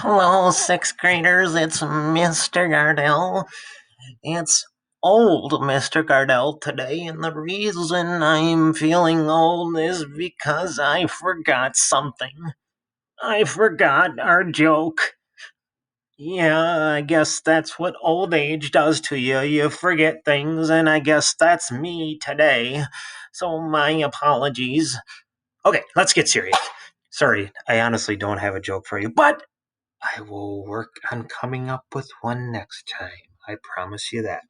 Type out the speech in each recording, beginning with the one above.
Hello, sixth graders. It's Mr. Gardell. It's old Mr. Gardell today, and the reason I'm feeling old is because I forgot something. I forgot our joke. Yeah, I guess that's what old age does to you. You forget things, and I guess that's me today. So, my apologies. Okay, let's get serious. Sorry, I honestly don't have a joke for you, but I will work on coming up with one next time. I promise you that.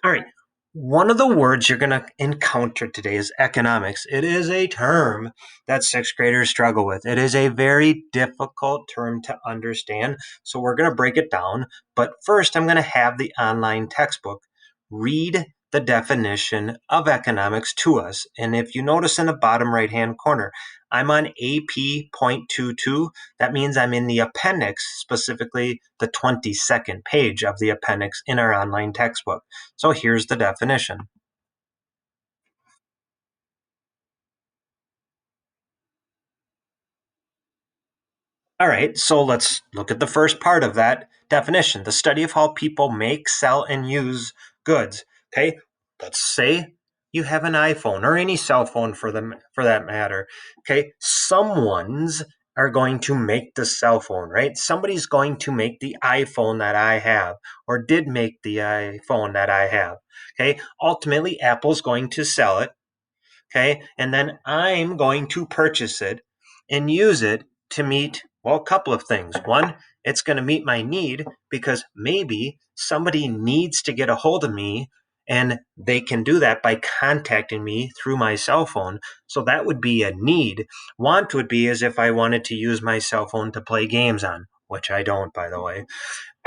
All right. One of the words you're going to encounter today is economics. It is a term that sixth graders struggle with. It is a very difficult term to understand. So we're going to break it down. But first, I'm going to have the online textbook read the definition of economics to us. And if you notice in the bottom right hand corner, I'm on AP.22. That means I'm in the appendix, specifically the 22nd page of the appendix in our online textbook. So here's the definition. All right, so let's look at the first part of that definition, the study of how people make, sell, and use goods. Okay, let's say you have an iPhone or any cell phone for that matter. Okay, someone's are going to make the cell phone, right? Somebody's going to make the iPhone that I have or did make the iPhone that I have. Okay, ultimately Apple's going to sell it. Okay. And then I'm going to purchase it and use it to meet, well, a couple of things. One, it's going to meet my need because maybe somebody needs to get a hold of me and they can do that by contacting me through my cell phone. So that would be a need. Want would be as if I wanted to use my cell phone to play games on, which I don't, by the way.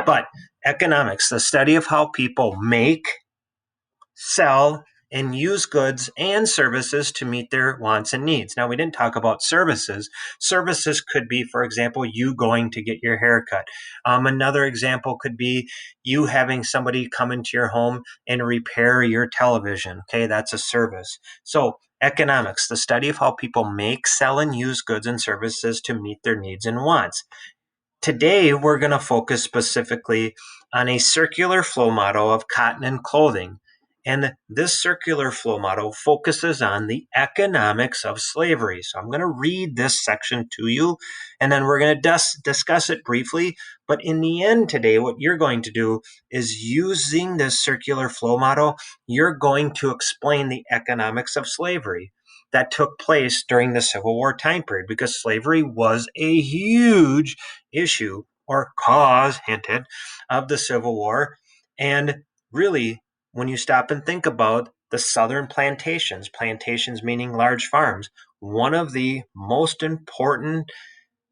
But economics, the study of how people make, sell, and use goods and services to meet their wants and needs. Now, we didn't talk about services. Services could be, for example, you going to get your hair cut. Another example could be you having somebody come into your home and repair your television. Okay, that's a service. So, economics, the study of how people make, sell, and use goods and services to meet their needs and wants. Today, we're going to focus specifically on a circular flow model of cotton and clothing. And this circular flow model focuses on the economics of slavery. So I'm going to read this section to you, and then we're going to discuss it briefly. But in the end today, what you're going to do is using this circular flow model, you're going to explain the economics of slavery that took place during the Civil War time period, because slavery was a huge issue or cause hinted of the Civil War. And really, when you stop and think about the southern plantations, plantations meaning large farms, one of the most important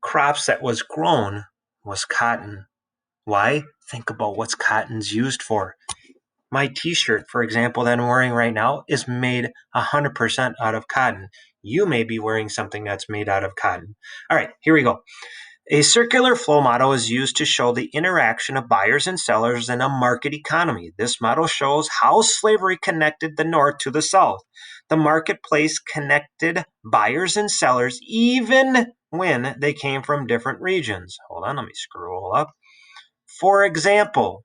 crops that was grown was cotton. Why? Think about what's cotton's used for. My t-shirt, for example, that I'm wearing right now is made 100% out of cotton. You may be wearing something that's made out of cotton. All right, here we go. A circular flow model is used to show the interaction of buyers and sellers in a market economy. This model shows how slavery connected the North to the South. The marketplace connected buyers and sellers even when they came from different regions. Hold on, let me scroll up. For example,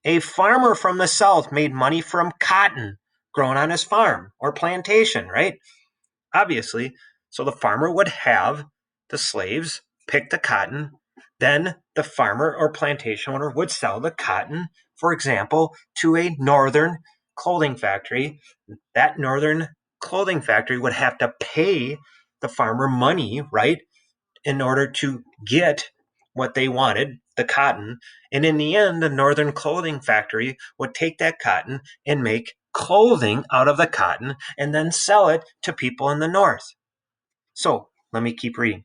a farmer from the South made money from cotton grown on his farm or plantation, right? Obviously. So the farmer would have the slaves pick the cotton. Then the farmer or plantation owner would sell the cotton, for example, to a northern clothing factory. That northern clothing factory would have to pay the farmer money, right, in order to get what they wanted, the cotton. And in the end, the northern clothing factory would take that cotton and make clothing out of the cotton and then sell it to people in the north. So let me keep reading.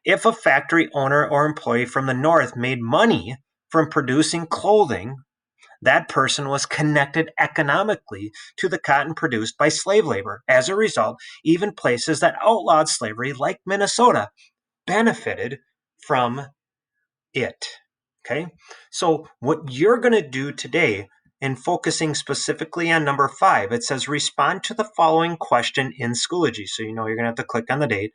If a factory owner or employee from the north made money from producing clothing, that person was connected economically to the cotton produced by slave labor. As a result, even places that outlawed slavery, like Minnesota, benefited from it. Okay. So, what you're going to do today, in focusing specifically on number 5, it says respond to the following question in Schoology. So, you know, you're going to have to click on the date.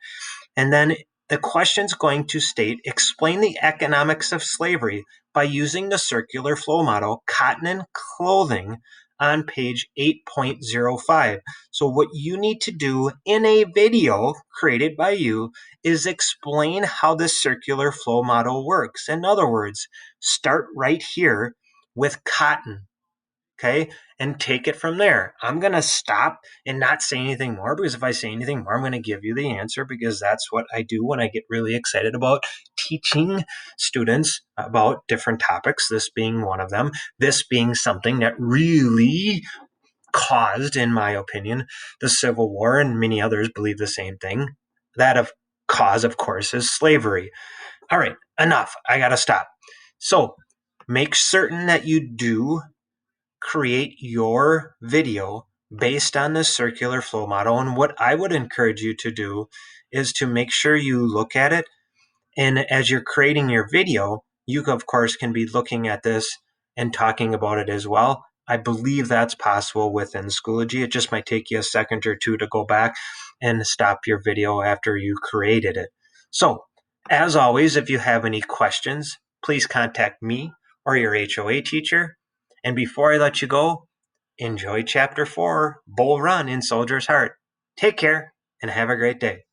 And then The question's going to state, explain the economics of slavery by using the circular flow model, cotton and clothing, on page 8.05. So what you need to do in a video created by you is explain how the circular flow model works. In other words, start right here with cotton. Okay, and take it from there. I'm going to stop and not say anything more, because if I say anything more, I'm going to give you the answer, because that's what I do when I get really excited about teaching students about different topics, this being one of them, this being something that really caused, in my opinion, the Civil War, and many others believe the same thing. That of cause, of course, is slavery. All right, enough. I got to stop. So make certain that you do create your video based on this circular flow model. And what I would encourage you to do is to make sure you look at it. And as you're creating your video, you, of course, can be looking at this and talking about it as well. I believe that's possible within Schoology. It just might take you a second or two to go back and stop your video after you created it. So, as always, if you have any questions, please contact me or your HOA teacher. And before I let you go, enjoy Chapter 4, Bull Run in Soldier's Heart. Take care and have a great day.